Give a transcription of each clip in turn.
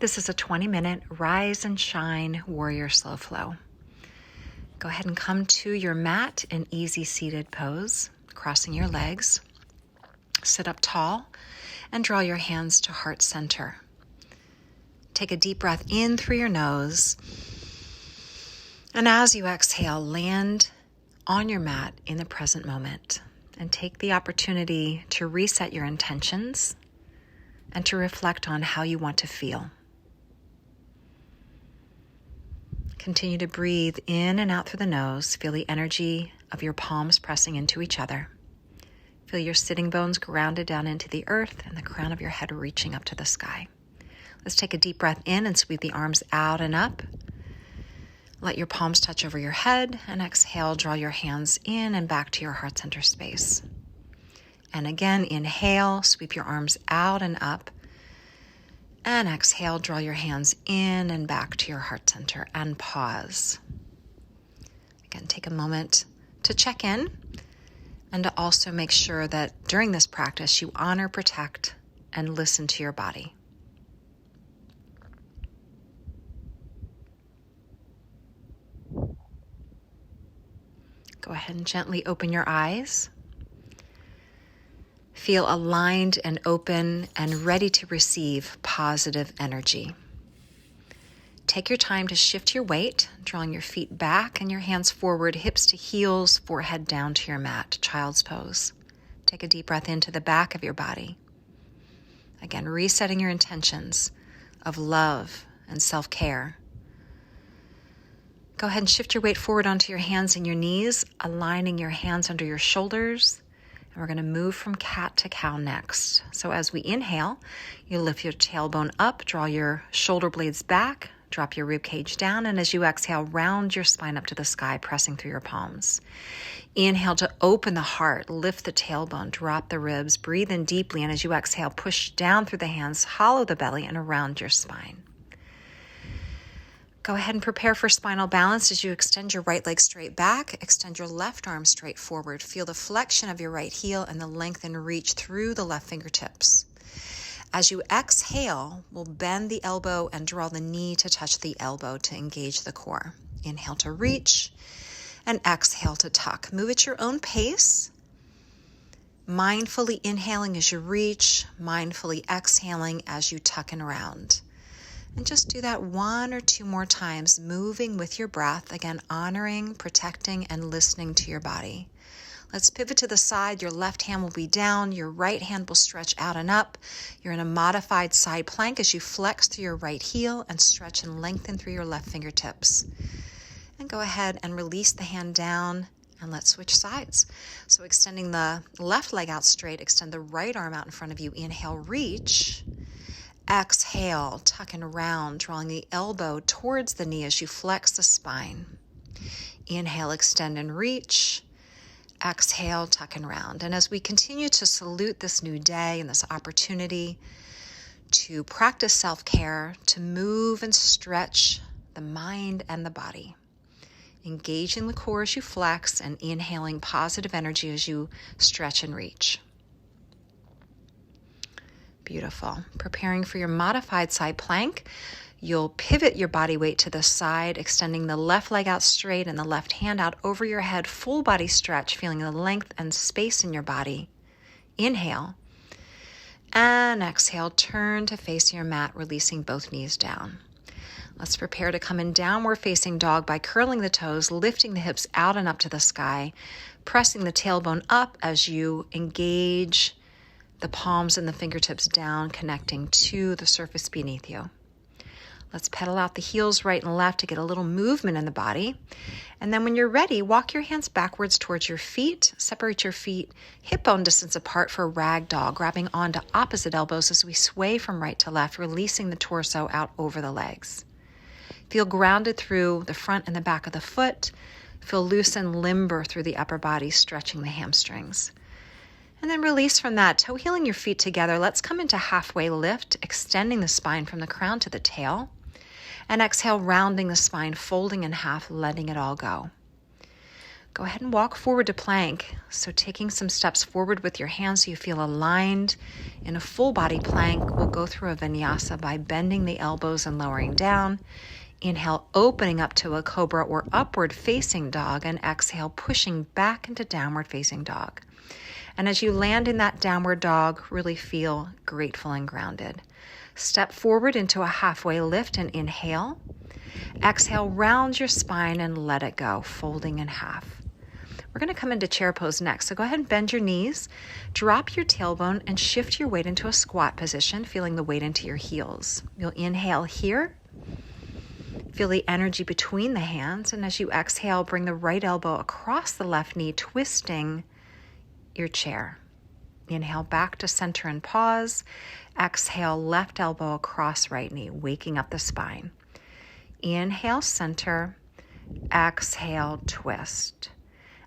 This is a 20-minute rise and shine warrior slow flow. Go ahead and come to your mat in easy seated pose, crossing your legs. Sit up tall and draw your hands to heart center. Take a deep breath in through your nose. And as you exhale, land on your mat in the present moment and take the opportunity to reset your intentions and to reflect on how you want to feel. Continue to breathe in and out through the nose. Feel the energy of your palms pressing into each other. Feel your sitting bones grounded down into the earth and the crown of your head reaching up to the sky. Let's take a deep breath in and sweep the arms out and up. Let your palms touch over your head and exhale, draw your hands in and back to your heart center space. And again, inhale, sweep your arms out and up. And exhale, draw your hands in and back to your heart center and pause. Again, take a moment to check in and to also make sure that during this practice you honor, protect, and listen to your body. Go ahead and gently open your eyes. Feel aligned and open and ready to receive positive energy. Take your time to shift your weight, drawing your feet back and your hands forward, hips to heels, forehead down to your mat, child's pose. Take a deep breath into the back of your body. Again, resetting your intentions of love and self-care. Go ahead and shift your weight forward onto your hands and your knees, aligning your hands under your shoulders. And we're going to move from cat to cow next. So as we inhale, you lift your tailbone up, draw your shoulder blades back, drop your rib cage down, and as you exhale, round your spine up to the sky, pressing through your palms. Inhale to open the heart, lift the tailbone, drop the ribs, breathe in deeply, and as you exhale, push down through the hands, hollow the belly, and around your spine. Go ahead and prepare for spinal balance as you extend your right leg straight back, extend your left arm straight forward. Feel the flexion of your right heel and the length and reach through the left fingertips. As you exhale, we'll bend the elbow and draw the knee to touch the elbow to engage the core. Inhale to reach and exhale to tuck. Move at your own pace. Mindfully inhaling as you reach, mindfully exhaling as you tuck and round. And just do that one or two more times, moving with your breath, again, honoring, protecting, and listening to your body. Let's pivot to the side. Your left hand will be down. Your right hand will stretch out and up. You're in a modified side plank as you flex through your right heel and stretch and lengthen through your left fingertips. And go ahead and release the hand down and let's switch sides. So extending the left leg out straight, extend the right arm out in front of you. Inhale, reach. Exhale, tuck and round, drawing the elbow towards the knee as you flex the spine. Inhale, extend and reach. Exhale, tuck and round. And as we continue to salute this new day and this opportunity to practice self-care, to move and stretch the mind and the body, engaging the core as you flex and inhaling positive energy as you stretch and reach. Beautiful. Preparing for your modified side plank, you'll pivot your body weight to the side, extending the left leg out straight and the left hand out over your head, full body stretch, feeling the length and space in your body. Inhale and exhale, turn to face your mat, releasing both knees down. Let's prepare to come in downward facing dog by curling the toes, lifting the hips out and up to the sky, pressing the tailbone up as you engage the palms and the fingertips down, connecting to the surface beneath you. Let's pedal out the heels right and left to get a little movement in the body. And then when you're ready, walk your hands backwards towards your feet. Separate your feet hip bone distance apart for rag doll, grabbing onto opposite elbows as we sway from right to left, releasing the torso out over the legs. Feel grounded through the front and the back of the foot. Feel loose and limber through the upper body, stretching the hamstrings. And then release from that, toe heeling your feet together. Let's come into halfway lift, extending the spine from the crown to the tail. And exhale, rounding the spine, folding in half, letting it all go. Go ahead and walk forward to plank. So taking some steps forward with your hands so you feel aligned. In a full body plank, we'll go through a vinyasa by bending the elbows and lowering down. Inhale, opening up to a cobra or upward facing dog, and exhale, pushing back into downward facing dog. And as you land in that downward dog, really feel grateful and grounded. Step forward into a halfway lift and inhale. Exhale, round your spine and let it go, folding in half. We're going to come into chair pose next. So go ahead and bend your knees, drop your tailbone, and shift your weight into a squat position, feeling the weight into your heels. You'll inhale here. Feel the energy between the hands. And as you exhale, bring the right elbow across the left knee, twisting your chair. Inhale back to center and pause. Exhale, left elbow across right knee, waking up the spine. Inhale, center. Exhale, twist.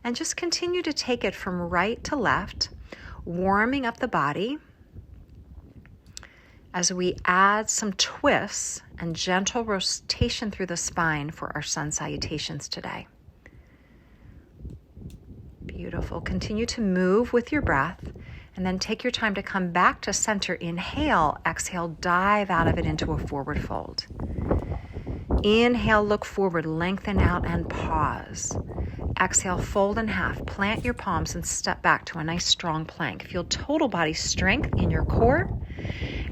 And just continue to take it from right to left, warming up the body as we add some twists and gentle rotation through the spine for our sun salutations today. Beautiful. Continue to move with your breath, and then take your time to come back to center. Inhale, exhale, dive out of it into a forward fold. Inhale, look forward, lengthen out and pause. Exhale, fold in half, plant your palms and step back to a nice strong plank. Feel total body strength in your core.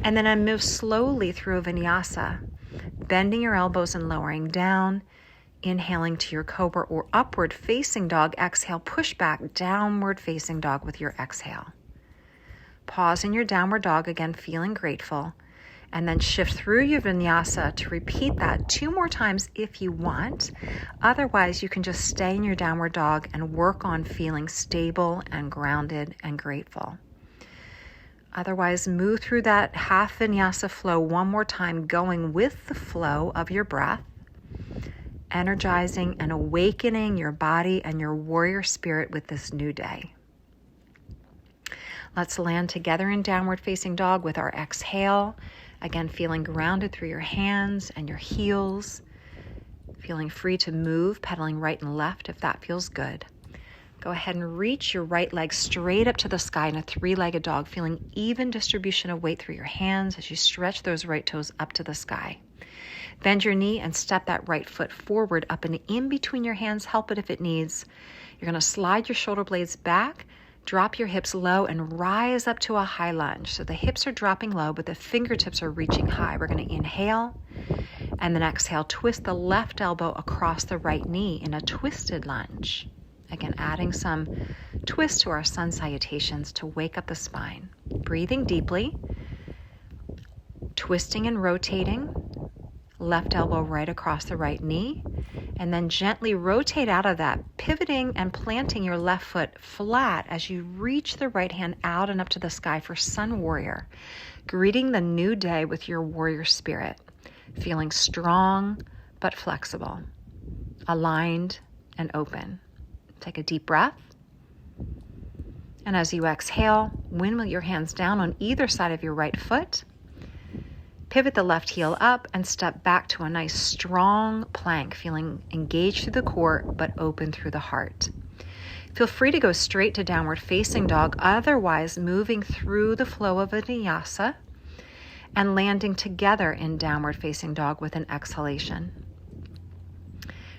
And then I move slowly through a vinyasa, bending your elbows and lowering down. Inhaling to your cobra or upward facing dog. Exhale, push back, downward facing dog with your exhale. Pause in your downward dog, again feeling grateful. And then shift through your vinyasa to repeat that 2 more times if you want. Otherwise, you can just stay in your downward dog and work on feeling stable and grounded and grateful. Otherwise, move through that half vinyasa flow 1 more time, going with the flow of your breath, energizing and awakening your body and your warrior spirit with this new day. Let's land together in downward facing dog with our exhale. Again, feeling grounded through your hands and your heels. Feeling free to move, pedaling right and left if that feels good. Go ahead and reach your right leg straight up to the sky in a 3-legged dog, feeling even distribution of weight through your hands as you stretch those right toes up to the sky. Bend your knee and step that right foot forward, up and in between your hands. Help it if it needs. You're going to slide your shoulder blades back. Drop your hips low and rise up to a high lunge. So the hips are dropping low, but the fingertips are reaching high. We're going to inhale and then exhale. Twist the left elbow across the right knee in a twisted lunge. Again, adding some twist to our sun salutations to wake up the spine. Breathing deeply, twisting and rotating. Left elbow right across the right knee. And then gently rotate out of that, pivoting and planting your left foot flat as you reach the right hand out and up to the sky for Sun Warrior, greeting the new day with your warrior spirit, feeling strong but flexible, aligned and open. Take a deep breath. And as you exhale, windmill your hands down on either side of your right foot. Pivot the left heel up and step back to a nice strong plank, feeling engaged through the core but open through the heart. Feel free to go straight to downward facing dog, otherwise moving through the flow of a vinyasa and landing together in downward facing dog with an exhalation.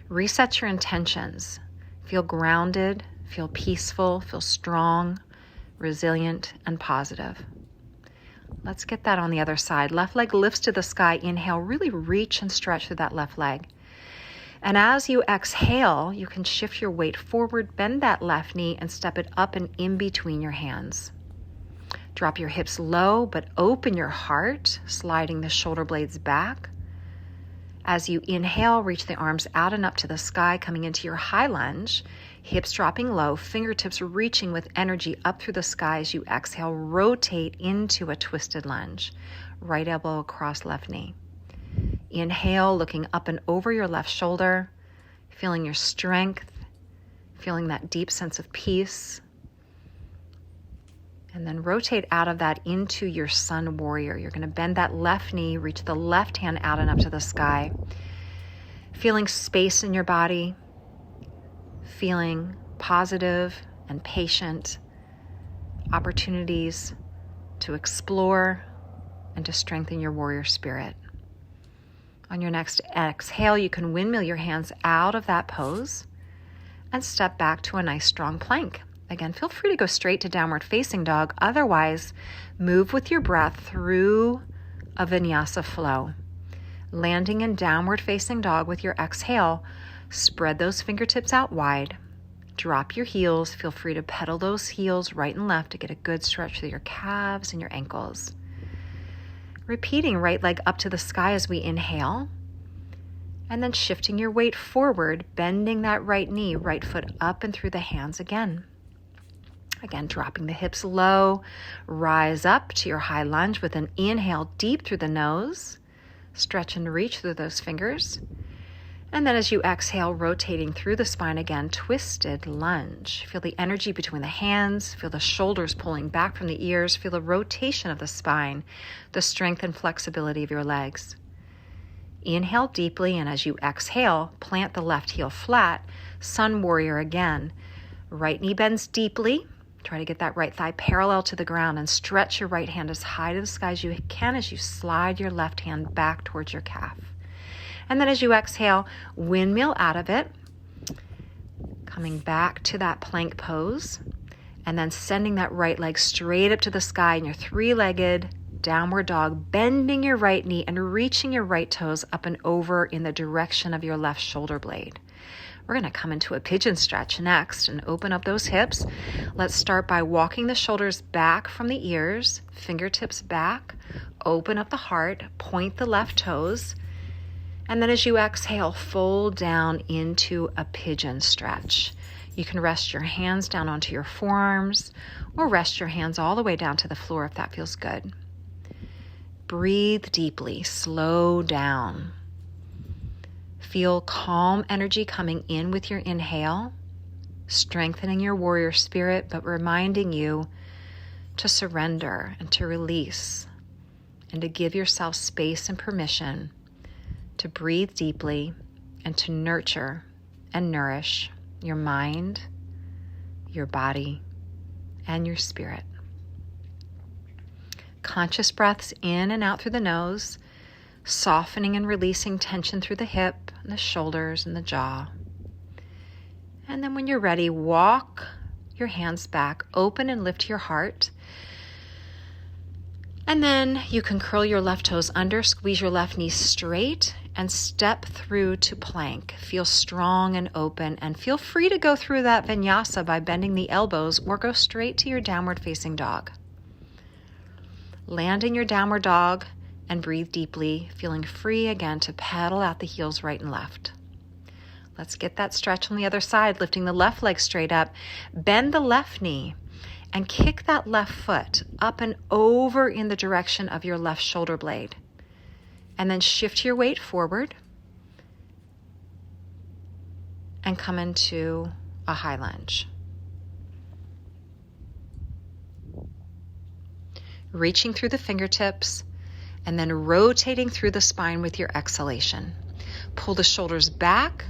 Reset your intentions. Feel grounded, feel peaceful, feel strong, resilient, and positive. Let's get that on the other side. Left leg lifts to the sky. Inhale, really reach and stretch through that left leg. And as you exhale, you can shift your weight forward, bend that left knee, and step it up and in between your hands. Drop your hips low, but open your heart, sliding the shoulder blades back. As you inhale, reach the arms out and up to the sky, coming into your high lunge. Hips dropping low, fingertips reaching with energy up through the sky. As you exhale, rotate into a twisted lunge. Right elbow across left knee. Inhale, looking up and over your left shoulder, feeling your strength, feeling that deep sense of peace. And then rotate out of that into your Sun Warrior. You're going to bend that left knee, reach the left hand out and up to the sky. Feeling space in your body, feeling positive and patient opportunities to explore and to strengthen your warrior spirit. On your next exhale, you can windmill your hands out of that pose and step back to a nice strong plank. Again, feel free to go straight to downward facing dog. Otherwise, move with your breath through a vinyasa flow. Landing in downward facing dog with your exhale, spread those fingertips out wide. Drop your heels. Feel free to pedal those heels right and left to get a good stretch through your calves and your ankles. Repeating right leg up to the sky as we inhale. And then shifting your weight forward, bending that right knee, right foot up and through the hands again. Again, dropping the hips low. Rise up to your high lunge with an inhale deep through the nose. Stretch and reach through those fingers. And then as you exhale, rotating through the spine again, twisted lunge. Feel the energy between the hands. Feel the shoulders pulling back from the ears. Feel the rotation of the spine, the strength and flexibility of your legs. Inhale deeply, and as you exhale, plant the left heel flat. Sun warrior again. Right knee bends deeply. Try to get that right thigh parallel to the ground and stretch your right hand as high to the sky as you can as you slide your left hand back towards your calf. And then as you exhale, windmill out of it, coming back to that plank pose, and then sending that right leg straight up to the sky in your three-legged downward dog, bending your right knee and reaching your right toes up and over in the direction of your left shoulder blade. We're going to come into a pigeon stretch next and open up those hips. Let's start by walking the shoulders back from the ears, fingertips back, open up the heart, point the left toes. And then as you exhale, fold down into a pigeon stretch. You can rest your hands down onto your forearms or rest your hands all the way down to the floor if that feels good. Breathe deeply, slow down. Feel calm energy coming in with your inhale, strengthening your warrior spirit, but reminding you to surrender and to release and to give yourself space and permission to breathe deeply and to nurture and nourish your mind, your body, and your spirit. Conscious breaths in and out through the nose, softening and releasing tension through the hip and the shoulders and the jaw. And then when you're ready, walk your hands back, open and lift your heart. And then you can curl your left toes under, squeeze your left knee straight, and step through to plank. Feel strong and open, and feel free to go through that vinyasa by bending the elbows or go straight to your downward facing dog. Land in your downward dog and breathe deeply, feeling free again to pedal out the heels right and left. Let's get that stretch on the other side, lifting the left leg straight up. Bend the left knee and kick that left foot up and over in the direction of your left shoulder blade. And then shift your weight forward and come into a high lunge. Reaching through the fingertips and then rotating through the spine with your exhalation. Pull the shoulders back.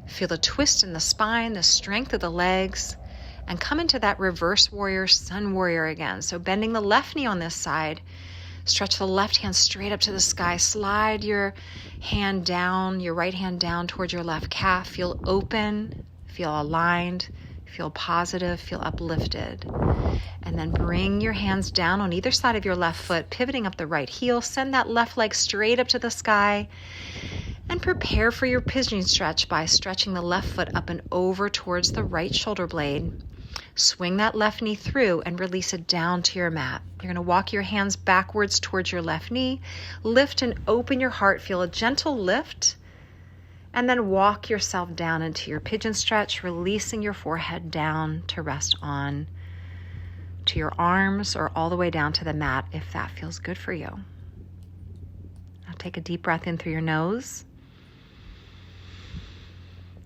Feel the twist in the spine, the strength of the legs, and come into that reverse warrior, sun warrior again. So bending the left knee on this side, stretch the left hand straight up to the sky. Slide your hand down, your right hand down towards your left calf. Feel open, feel aligned, feel positive, feel uplifted. And then bring your hands down on either side of your left foot, pivoting up the right heel. Send that left leg straight up to the sky. And prepare for your pigeon stretch by stretching the left foot up and over towards the right shoulder blade. Swing that left knee through and release it down to your mat. You're going to walk your hands backwards towards your left knee. Lift and open your heart. Feel a gentle lift. And then walk yourself down into your pigeon stretch, releasing your forehead down to rest on to your arms or all the way down to the mat if that feels good for you. Now take a deep breath in through your nose.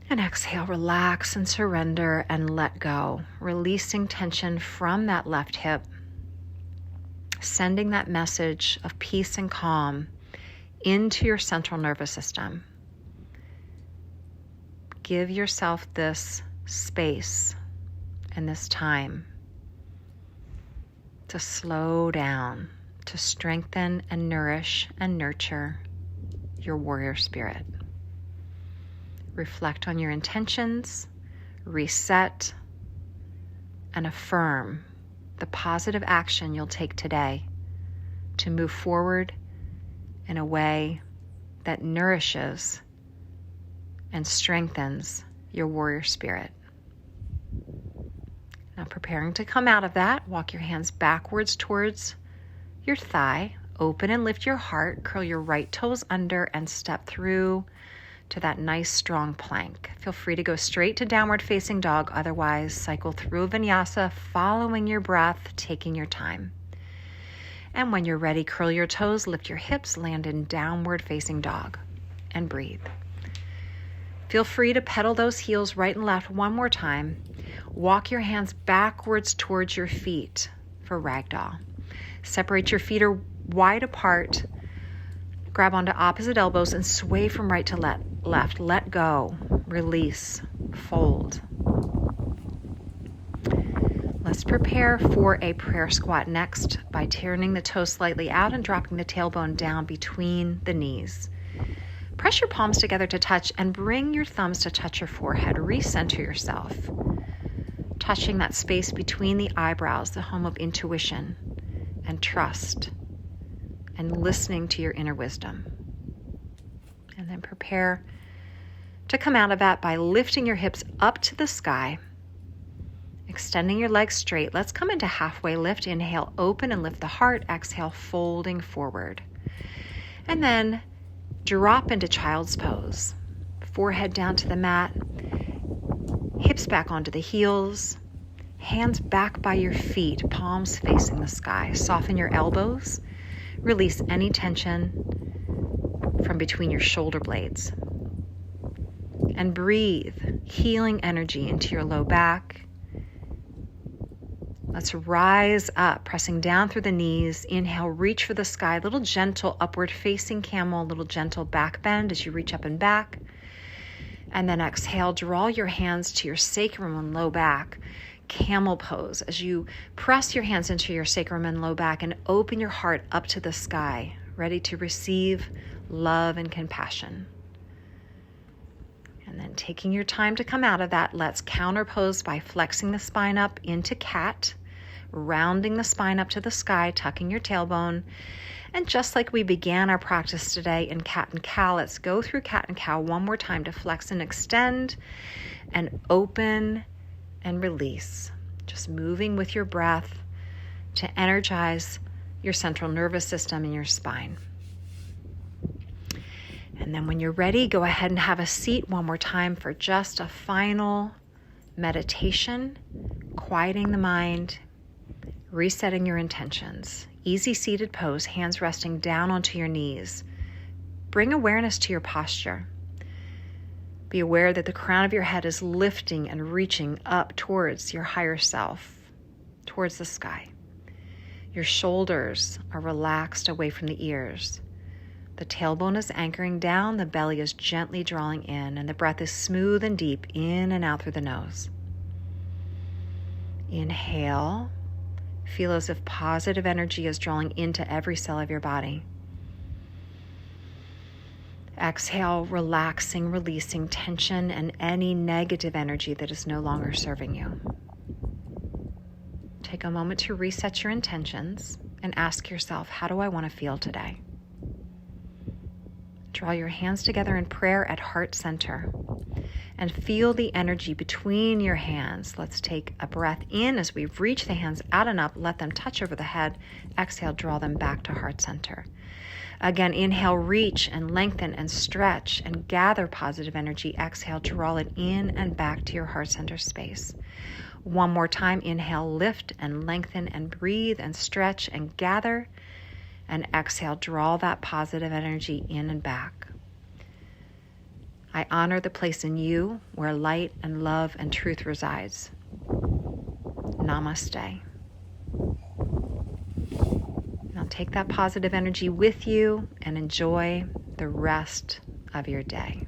And exhale, relax and surrender and let go, releasing tension from that left hip, sending that message of peace and calm into your central nervous system. Give yourself this space and this time to slow down, to strengthen and nourish and nurture your warrior spirit. Reflect on your intentions, reset, and affirm the positive action you'll take today to move forward in a way that nourishes and strengthens your warrior spirit. Now, preparing to come out of that, walk your hands backwards towards your thigh, open and lift your heart, curl your right toes under, and step through to that nice strong plank. Feel free to go straight to downward facing dog, otherwise cycle through a vinyasa, following your breath, taking your time. And when you're ready, curl your toes, lift your hips, land in downward facing dog, and breathe. Feel free to pedal those heels right and left one more time. Walk your hands backwards towards your feet for ragdoll. Separate your feet wide apart. Grab onto opposite elbows and sway from right to left. Let go, release, fold. Let's prepare for a prayer squat next by turning the toes slightly out and dropping the tailbone down between the knees. Press your palms together to touch and bring your thumbs to touch your forehead. Recenter yourself, touching that space between the eyebrows, the home of intuition and trust, and listening to your inner wisdom. And then prepare to come out of that by lifting your hips up to the sky, extending your legs straight. Let's come into halfway lift. Inhale, open and lift the heart. Exhale, folding forward. And then drop into child's pose. Forehead down to the mat, hips back onto the heels, hands back by your feet, palms facing the sky. Soften your elbows. Release any tension from between your shoulder blades. And breathe healing energy into your low back. Let's rise up, pressing down through the knees. Inhale, reach for the sky. Little gentle upward facing camel, little gentle back bend as you reach up and back. And then exhale, draw your hands to your sacrum and low back. Camel pose as you press your hands into your sacrum and low back and open your heart up to the sky, ready to receive love and compassion. And then taking your time to come out of that, let's counter pose by flexing the spine up into cat, rounding the spine up to the sky, tucking your tailbone. And just like we began our practice today in cat and cow, let's go through cat and cow one more time to flex and extend and open and release. Just moving with your breath to energize your central nervous system and your spine. And then when you're ready, go ahead and have a seat one more time for just a final meditation, quieting the mind, resetting your intentions. Easy seated pose, hands resting down onto your knees. Bring awareness to your posture. Be aware that the crown of your head is lifting and reaching up towards your higher self, towards the sky. Your shoulders are relaxed away from the ears. The tailbone is anchoring down, the belly is gently drawing in, and the breath is smooth and deep in and out through the nose. Inhale. Feel as if positive energy is drawing into every cell of your body. Exhale, relaxing, releasing tension and any negative energy that is no longer serving you. Take a moment to reset your intentions and ask yourself, how do I want to feel today? Draw your hands together in prayer at heart center and feel the energy between your hands. Let's take a breath in as we reach the hands out and up. Let them touch over the head. Exhale, draw them back to heart center. Again, inhale, reach and lengthen and stretch and gather positive energy. Exhale, draw it in and back to your heart center space. One more time, inhale, lift and lengthen and breathe and stretch and gather. And exhale, draw that positive energy in and back. I honor the place in you where light and love and truth resides. Namaste. Now take that positive energy with you and enjoy the rest of your day.